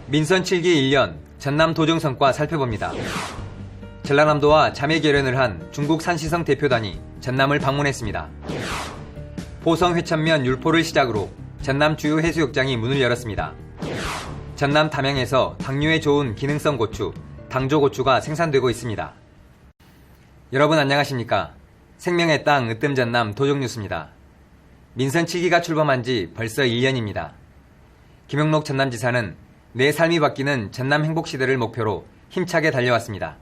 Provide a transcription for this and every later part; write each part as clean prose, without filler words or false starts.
민선 7기 1년 전남 도정 성과 살펴봅니다. 전라남도와 자매 결연을 한 중국 산시성 대표단이 전남을 방문했습니다. 보성 회천면 율포를 시작으로 전남 주요 해수욕장이 문을 열었습니다. 전남 담양에서 당뇨에 좋은 기능성 고추, 당조고추가 생산되고 있습니다. 여러분 안녕하십니까? 생명의 땅 으뜸 전남 도정뉴스입니다. 민선 7기가 출범한 지 벌써 1년입니다. 김영록 전남지사는 내 삶이 바뀌는 전남 행복시대를 목표로 힘차게 달려왔습니다.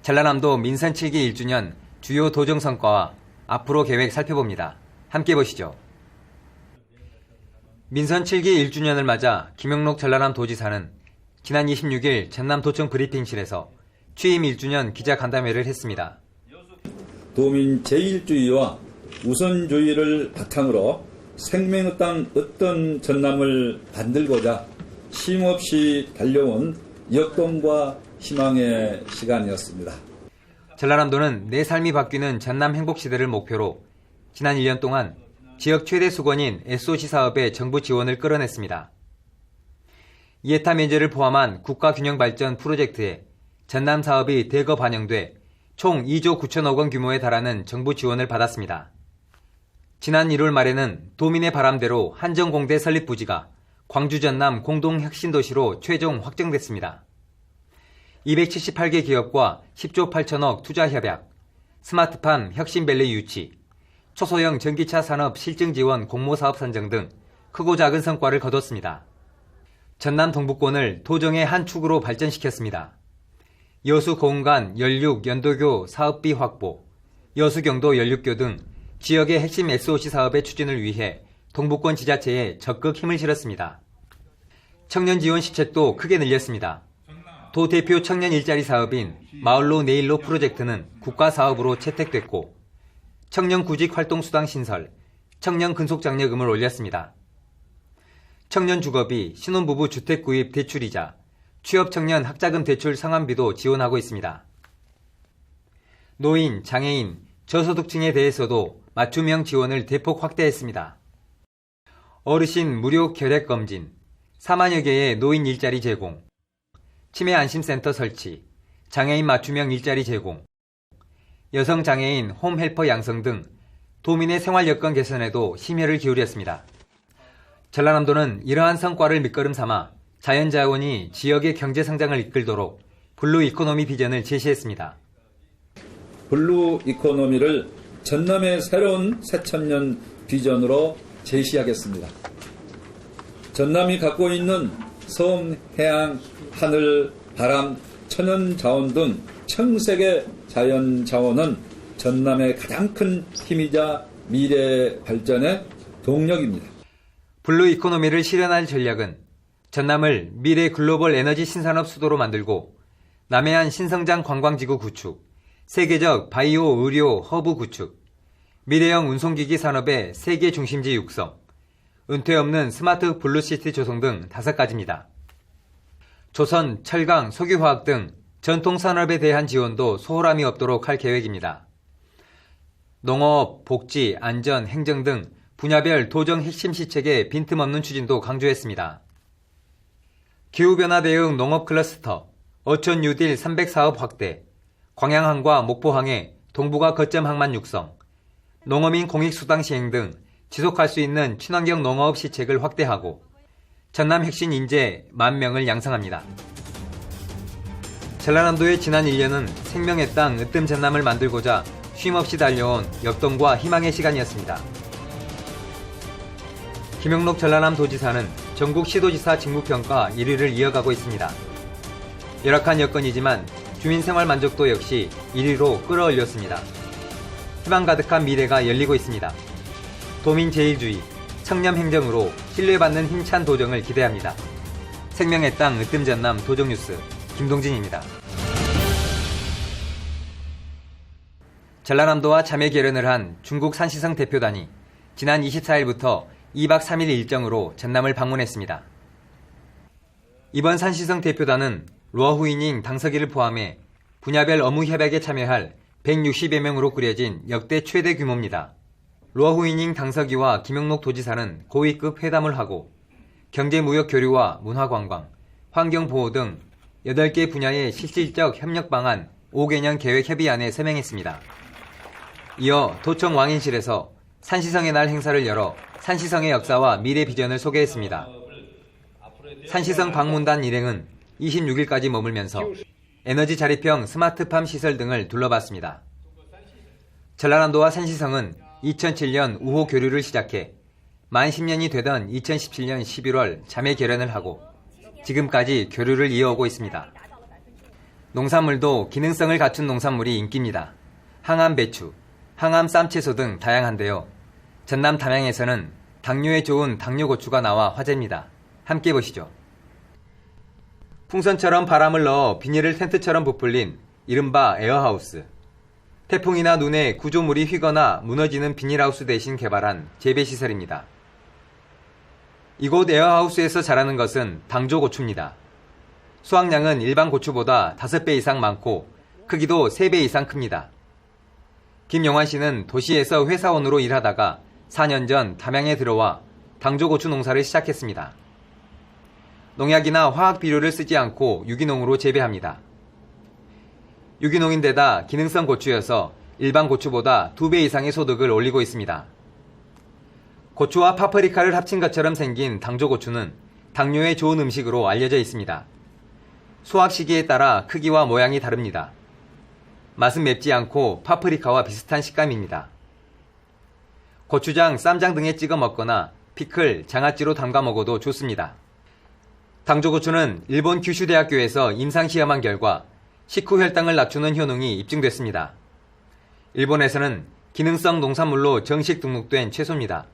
전라남도 민선 7기 1주년 주요 도정 성과와 앞으로 계획 살펴봅니다. 함께 보시죠. 민선 7기 1주년을 맞아 김영록 전라남 도지사는 지난 26일 전남도청 브리핑실에서 취임 1주년 기자간담회를 했습니다. 도민 제1주의와 우선주의를 바탕으로 생명의 땅 어떤 전남을 만들고자 쉼없이 달려온 역동과 희망의 시간이었습니다. 전라남도는 내 삶이 바뀌는 전남 행복시대를 목표로 지난 1년 동안 지역 최대 수건인 SOC 사업에 정부 지원을 끌어냈습니다. 이해타 면제를 포함한 국가균형발전 프로젝트에 전남 사업이 대거 반영돼 총 2조 9천억 원 규모에 달하는 정부 지원을 받았습니다. 지난 1월 말에는 도민의 바람대로 한정공대 설립 부지가 광주 전남 공동혁신도시로 최종 확정됐습니다. 278개 기업과 10조 8천억 투자 협약, 스마트팜 혁신밸리 유치, 초소형 전기차 산업 실증 지원 공모사업 선정 등 크고 작은 성과를 거뒀습니다. 전남 동부권을 도정의 한 축으로 발전시켰습니다. 여수 고흥간 연륙 연도교 사업비 확보, 여수 경도 연륙교 등 지역의 핵심 SOC 사업의 추진을 위해 동부권 지자체에 적극 힘을 실었습니다. 청년 지원 시책도 크게 늘렸습니다. 도 대표 청년 일자리 사업인 마을로 내일로 프로젝트는 국가사업으로 채택됐고 청년 구직 활동 수당 신설, 청년 근속장려금을 올렸습니다. 청년 주거비, 신혼부부 주택 구입 대출이자, 취업 청년 학자금 대출 상환비도 지원하고 있습니다. 노인, 장애인, 저소득층에 대해서도 맞춤형 지원을 대폭 확대했습니다. 어르신 무료 결핵 검진, 4만여 개의 노인 일자리 제공, 치매 안심센터 설치, 장애인 맞춤형 일자리 제공, 여성 장애인 홈헬퍼 양성 등 도민의 생활 여건 개선에도 심혈을 기울였습니다. 전라남도는 이러한 성과를 밑거름 삼아 자연자원이 지역의 경제 성장을 이끌도록 블루 이코노미 비전을 제시했습니다. 블루 이코노미를 전남의 새로운 새천년 비전으로 제시하겠습니다. 전남이 갖고 있는 섬, 해양, 하늘, 바람, 천연 자원 등 청색의 자연 자원은 전남의 가장 큰 힘이자 미래 발전의 동력입니다. 블루 이코노미를 실현할 전략은 전남을 미래 글로벌 에너지 신산업 수도로 만들고 남해안 신성장 관광지구 구축, 세계적 바이오 의료 허브 구축, 미래형 운송기기 산업의 세계 중심지 육성, 은퇴 없는 스마트 블루시티 조성 등 5가지입니다. 조선, 철강, 석유화학 등 전통산업에 대한 지원도 소홀함이 없도록 할 계획입니다. 농업, 복지, 안전, 행정 등 분야별 도정 핵심 시책의 빈틈없는 추진도 강조했습니다. 기후변화 대응 농업 클러스터, 어촌 뉴딜 300사업 확대, 광양항과 목포항의 동북아 거점 항만 육성, 농어민 공익수당 시행 등 지속할 수 있는 친환경 농업 시책을 확대하고 전남 혁신 인재 10,000명을 양성합니다. 전라남도의 지난 1년은 생명의 땅 으뜸 전남을 만들고자 쉼없이 달려온 역동과 희망의 시간이었습니다. 김영록 전라남 도지사는 전국 시도지사 직무평가 1위를 이어가고 있습니다. 열악한 여건이지만 주민 생활 만족도 역시 1위로 끌어올렸습니다. 희망 가득한 미래가 열리고 있습니다. 도민 제1주의, 청렴 행정으로 신뢰받는 힘찬 도정을 기대합니다. 생명의 땅 으뜸 전남 도정뉴스 김동진입니다. 전라남도와 자매 결연을 한 중국 산시성 대표단이 지난 24일부터 2박 3일 일정으로 전남을 방문했습니다. 이번 산시성 대표단은 루어후이닝 당서기를 포함해 분야별 업무 협약에 참여할 160여 명으로 꾸려진 역대 최대 규모입니다. 루어후이닝 당서기와 김영록 도지사는 고위급 회담을 하고 경제무역 교류와 문화관광, 환경보호 등 8개 분야의 실질적 협력 방안 5개년 계획 협의안에 서명했습니다. 이어 도청 왕인실에서 산시성의 날 행사를 열어 산시성의 역사와 미래 비전을 소개했습니다. 산시성 방문단 일행은 26일까지 머물면서 에너지 자립형 스마트팜 시설 등을 둘러봤습니다. 전라남도와 산시성은 2007년 우호 교류를 시작해 만 10년이 되던 2017년 11월 자매 결연을 하고 지금까지 교류를 이어오고 있습니다. 농산물도 기능성을 갖춘 농산물이 인기입니다. 항암 배추, 항암 쌈채소 등 다양한데요. 전남 담양에서는 당뇨에 좋은 당뇨고추가 나와 화제입니다. 함께 보시죠. 풍선처럼 바람을 넣어 비닐을 텐트처럼 부풀린 이른바 에어하우스. 태풍이나 눈에 구조물이 휘거나 무너지는 비닐하우스 대신 개발한 재배시설입니다. 이곳 에어하우스에서 자라는 것은 당조고추입니다. 수확량은 일반 고추보다 5배 이상 많고 크기도 3배 이상 큽니다. 김영환 씨는 도시에서 회사원으로 일하다가 4년 전 담양에 들어와 당조고추 농사를 시작했습니다. 농약이나 화학 비료를 쓰지 않고 유기농으로 재배합니다. 유기농인데다 기능성 고추여서 일반 고추보다 2배 이상의 소득을 올리고 있습니다. 고추와 파프리카를 합친 것처럼 생긴 당조고추는 당뇨에 좋은 음식으로 알려져 있습니다. 수확 시기에 따라 크기와 모양이 다릅니다. 맛은 맵지 않고 파프리카와 비슷한 식감입니다. 고추장, 쌈장 등에 찍어 먹거나 피클, 장아찌로 담가 먹어도 좋습니다. 당조고추는 일본 규슈대학교에서 임상시험한 결과 식후 혈당을 낮추는 효능이 입증됐습니다. 일본에서는 기능성 농산물로 정식 등록된 채소입니다.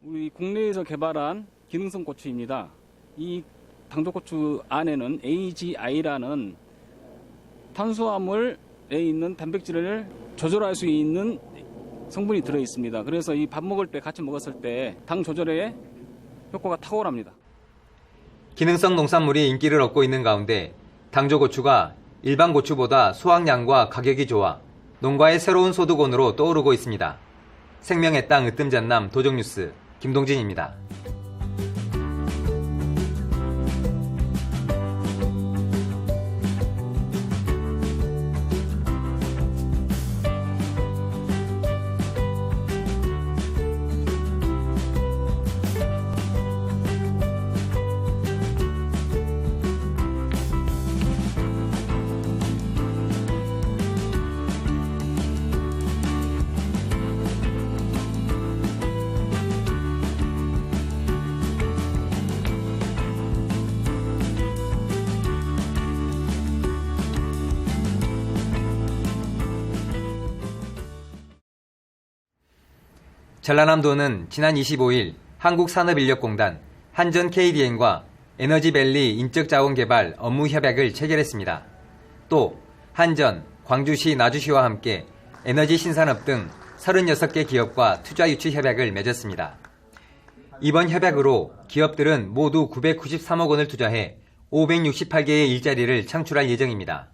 우리 국내에서 개발한 기능성 고추입니다. 이 당조고추 안에는 AGI라는 탄수화물에 있는 단백질을 조절할 수 있는 성분이 들어 있습니다. 그래서 이 밥 먹을 때 같이 먹었을 때 당 조절에 효과가 탁월합니다. 기능성 농산물이 인기를 얻고 있는 가운데 당조고추가 일반 고추보다 수확량과 가격이 좋아 농가의 새로운 소득원으로 떠오르고 있습니다. 생명의 땅 으뜸전남 도정뉴스 김동진입니다. 전라남도는 지난 25일 한국산업인력공단, 한전 KDN과 에너지밸리 인적자원개발 업무 협약을 체결했습니다. 또 한전, 광주시, 나주시와 함께 에너지 신산업 등 36개 기업과 투자 유치 협약을 맺었습니다. 이번 협약으로 기업들은 모두 993억 원을 투자해 568개의 일자리를 창출할 예정입니다.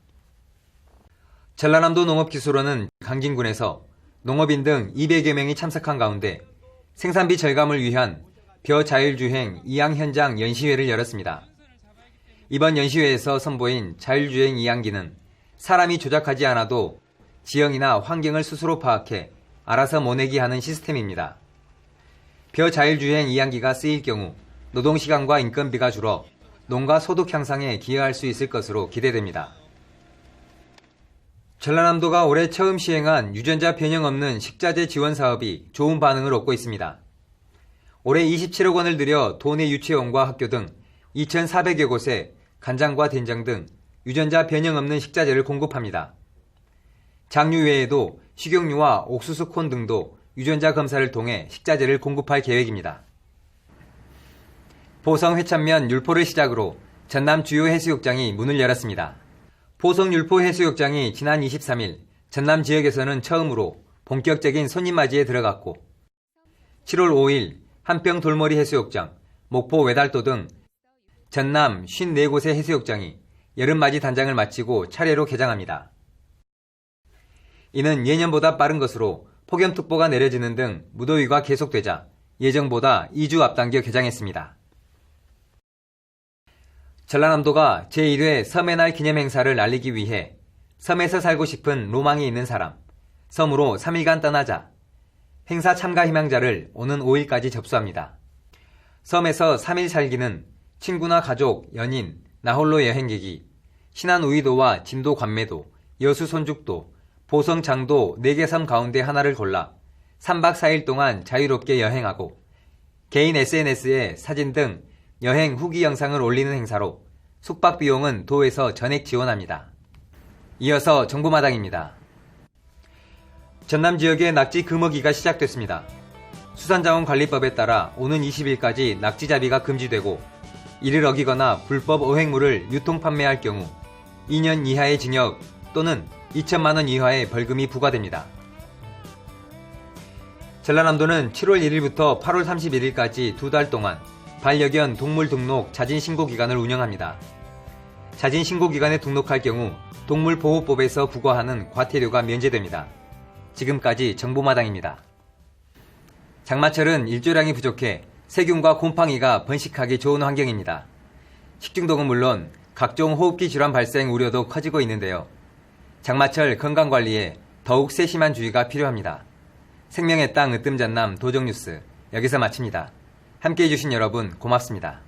전라남도 농업기술원은 강진군에서 농업인 등 200여 명이 참석한 가운데 생산비 절감을 위한 벼자율주행 이양 현장 연시회를 열었습니다. 이번 연시회에서 선보인 자율주행 이양기는 사람이 조작하지 않아도 지형이나 환경을 스스로 파악해 알아서 모내기 하는 시스템입니다. 벼자율주행 이양기가 쓰일 경우 노동시간과 인건비가 줄어 농가 소득 향상에 기여할 수 있을 것으로 기대됩니다. 전라남도가 올해 처음 시행한 유전자 변형 없는 식자재 지원 사업이 좋은 반응을 얻고 있습니다. 올해 27억 원을 들여 도내 유치원과 학교 등 2,400여 곳에 간장과 된장 등 유전자 변형 없는 식자재를 공급합니다. 장류 외에도 식용유와 옥수수콘 등도 유전자 검사를 통해 식자재를 공급할 계획입니다. 보성 회천면 율포를 시작으로 전남 주요 해수욕장이 문을 열었습니다. 보성 율포 해수욕장이 지난 23일 전남 지역에서는 처음으로 본격적인 손님 맞이에 들어갔고 7월 5일 한평 돌머리 해수욕장, 목포 외달도 등 전남 54곳의 해수욕장이 여름맞이 단장을 마치고 차례로 개장합니다. 이는 예년보다 빠른 것으로 폭염특보가 내려지는 등 무더위가 계속되자 예정보다 2주 앞당겨 개장했습니다. 전라남도가 제1회 섬의 날 기념 행사를 알리기 위해 섬에서 살고 싶은 로망이 있는 사람, 섬으로 3일간 떠나자. 행사 참가 희망자를 오는 5일까지 접수합니다. 섬에서 3일 살기는 친구나 가족, 연인, 나홀로 여행객이 신안 우이도와 진도 관매도, 여수 손죽도, 보성 장도 4개 섬 가운데 하나를 골라 3박 4일 동안 자유롭게 여행하고 개인 SNS에 사진 등 여행 후기 영상을 올리는 행사로 숙박 비용은 도에서 전액 지원합니다. 이어서 정보마당입니다. 전남 지역의 낙지 금어기가 시작됐습니다. 수산자원관리법에 따라 오는 20일까지 낙지잡이가 금지되고 이를 어기거나 불법 어획물을 유통 판매할 경우 2년 이하의 징역 또는 2천만 원 이하의 벌금이 부과됩니다. 전라남도는 7월 1일부터 8월 31일까지 2달 동안 반려견 동물 등록 자진신고기간을 운영합니다. 자진신고기간에 등록할 경우 동물보호법에서 부과하는 과태료가 면제됩니다. 지금까지 정보마당입니다. 장마철은 일조량이 부족해 세균과 곰팡이가 번식하기 좋은 환경입니다. 식중독은 물론 각종 호흡기 질환 발생 우려도 커지고 있는데요. 장마철 건강관리에 더욱 세심한 주의가 필요합니다. 생명의 땅 으뜸전남 도정뉴스 여기서 마칩니다. 함께해 주신 여러분 고맙습니다.